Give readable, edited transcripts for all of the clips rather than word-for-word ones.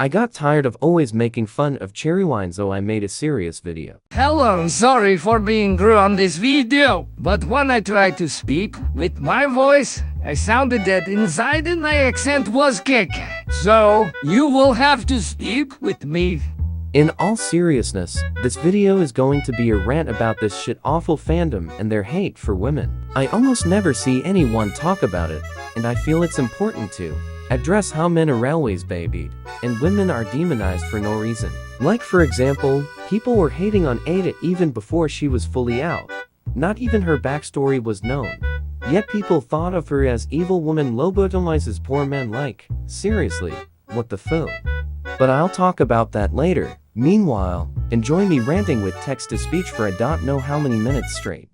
I got tired of always making fun of cherrywine, so I made a serious video. Hello, sorry for being rude on this video, but when I tried to speak with my voice, I sounded dead inside and my accent was kick. So, you will have to speak with me. In all seriousness, this video is going to be a rant about this shit awful fandom and their hate for women. I almost never see anyone talk about it, and I feel it's important to address how men are always babied, and women are demonized for no reason. Like for example, people were hating on A.K.A even before she was fully out. Not even her backstory was known. Yet people thought of her as evil woman lobotomizes poor men like, seriously, what the foo? But I'll talk about that later. Meanwhile, enjoy me ranting with text-to-speech for I don't know how many minutes straight.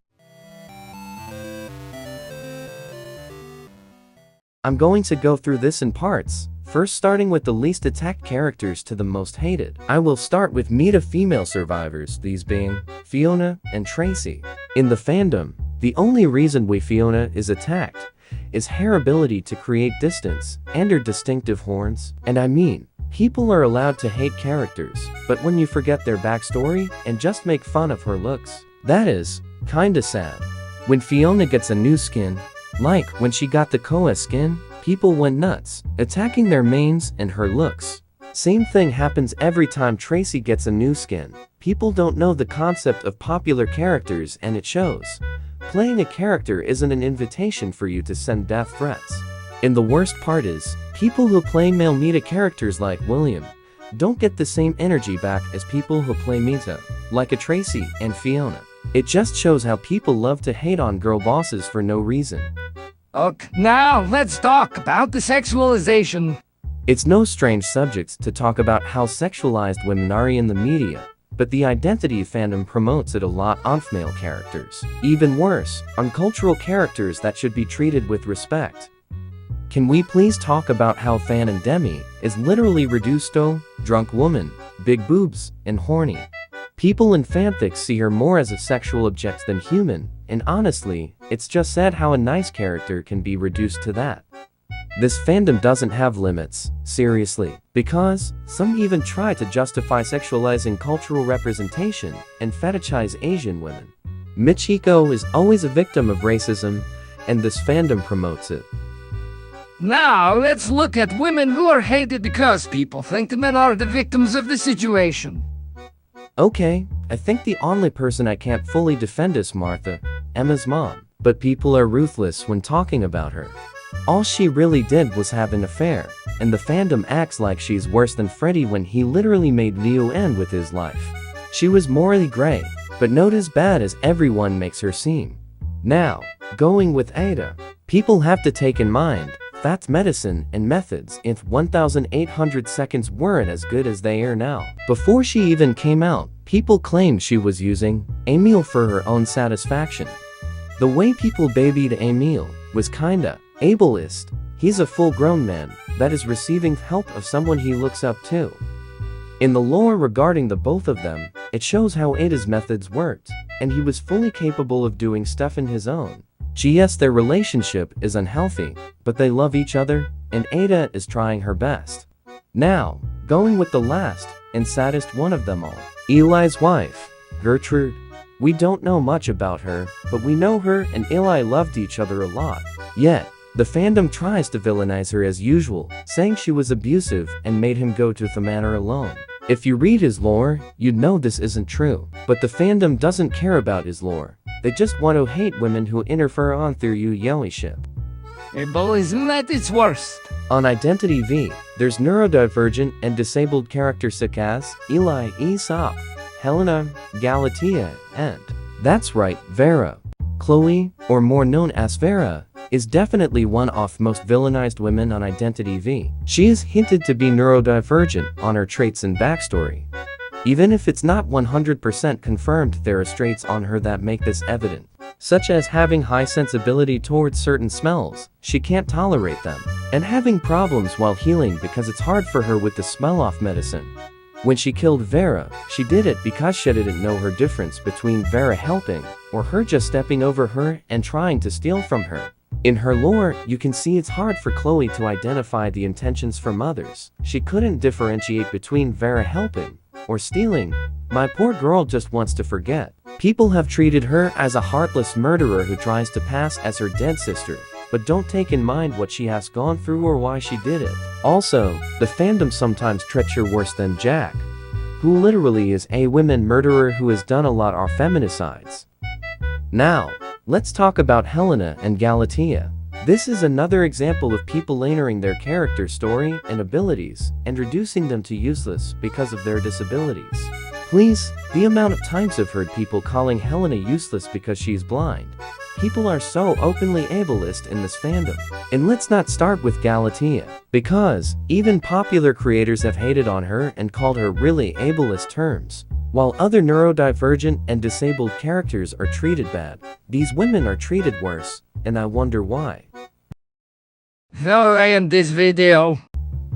I'm going to go through this in parts, first starting with the least attacked characters to the most hated. I will start with meta female survivors, these being Fiona and Tracy. In the fandom, the only reason Fiona is attacked is her ability to create distance and her distinctive horns. And I mean, people are allowed to hate characters, but when you forget their backstory and just make fun of her looks, that is kinda sad. When Fiona gets a new skin, like when she got the A.K.A skin, people went nuts, attacking their mains and her looks. Same thing happens every time Tracy gets a new skin. People don't know the concept of popular characters and it shows. Playing a character isn't an invitation for you to send death threats. And the worst part is, people who play male meta characters like William don't get the same energy back as people who play meta, like a Tracy and Fiona. It just shows how people love to hate on girl bosses for no reason. Okay, now let's talk about the sexualization. It's no strange subject to talk about how sexualized women are in the media, but the identity fandom promotes it a lot on male characters. Even worse, on cultural characters that should be treated with respect. Can we please talk about how Fan and Demi is literally reduced to drunk woman, big boobs, and horny? People in fanfics see her more as a sexual object than human, and honestly, it's just sad how a nice character can be reduced to that. This fandom doesn't have limits, seriously, because some even try to justify sexualizing cultural representation and fetishize Asian women. Michiko is always a victim of racism, and this fandom promotes it. Now let's look at women who are hated because people think the men are the victims of the situation. Okay, I think the only person I can't fully defend is Martha, Emma's mom, but people are ruthless when talking about her. All she really did was have an affair, and the fandom acts like she's worse than Freddie when he literally made Leo end with his life. She was morally gray, but not as bad as everyone makes her seem. Now, going with Ada, people have to take in mind that medicine and methods in 1800 seconds weren't as good as they are now. Before she even came out, people claimed she was using Emil for her own satisfaction. The way people babied Emil was kinda ableist. He's a full-grown man that is receiving help of someone he looks up to. In the lore regarding the both of them, it shows how Ada's methods worked, and he was fully capable of doing stuff in his own. Yes, their relationship is unhealthy, but they love each other, and Ada is trying her best. Now, going with the last and saddest one of them all, Eli's wife, Gertrude. We don't know much about her, but we know her and Eli loved each other a lot. Yet, the fandom tries to villainize her as usual, saying she was abusive and made him go to the manor alone. If you read his lore, you'd know this isn't true, but the fandom doesn't care about his lore. They just want to hate women who interfere on their ship. Ableism at its worst. On Identity V, there's neurodivergent and disabled characters such as Eli, Aesop, Helena, Galatea, and that's right, Vera. Chloe, or more known as Vera, is definitely one of most villainized women on Identity V. She is hinted to be neurodivergent on her traits and backstory. Even if it's not 100% confirmed, there are traits on her that make this evident, such as having high sensibility towards certain smells, she can't tolerate them, and having problems while healing because it's hard for her with the smell-off medicine. When she killed Vera, she did it because she didn't know her difference between Vera helping or her just stepping over her and trying to steal from her. In her lore, you can see it's hard for Chloe to identify the intentions from others. She couldn't differentiate between Vera helping or stealing. My poor girl just wants to forget. People have treated her as a heartless murderer who tries to pass as her dead sister, but don't take in mind what she has gone through or why she did it. Also, the fandom sometimes treats her worse than Jack, who literally is a women murderer who has done a lot of feminicides. Now, let's talk about Helena and Galatea. This is another example of people layering their character story and abilities and reducing them to useless because of their disabilities. Please, the amount of times I've heard people calling Helena useless because she's blind. People are so openly ableist in this fandom. And let's not start with Galatea, because even popular creators have hated on her and called her really ableist terms. While other neurodivergent and disabled characters are treated bad, these women are treated worse, and I wonder why. So I end this video.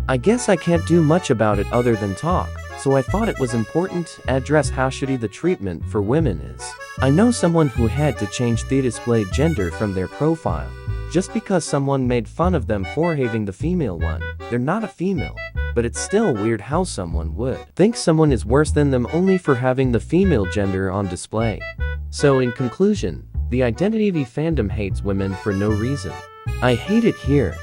I guess I can't do much about it other than talk, so I thought it was important to address how shitty the treatment for women is. I know someone who had to change the displayed gender from their profile, just because someone made fun of them for having the female one. They're not a female, but it's still weird how someone would think someone is worse than them only for having the female gender on display. So in conclusion, the identity fandom hates women for no reason. I hate it here.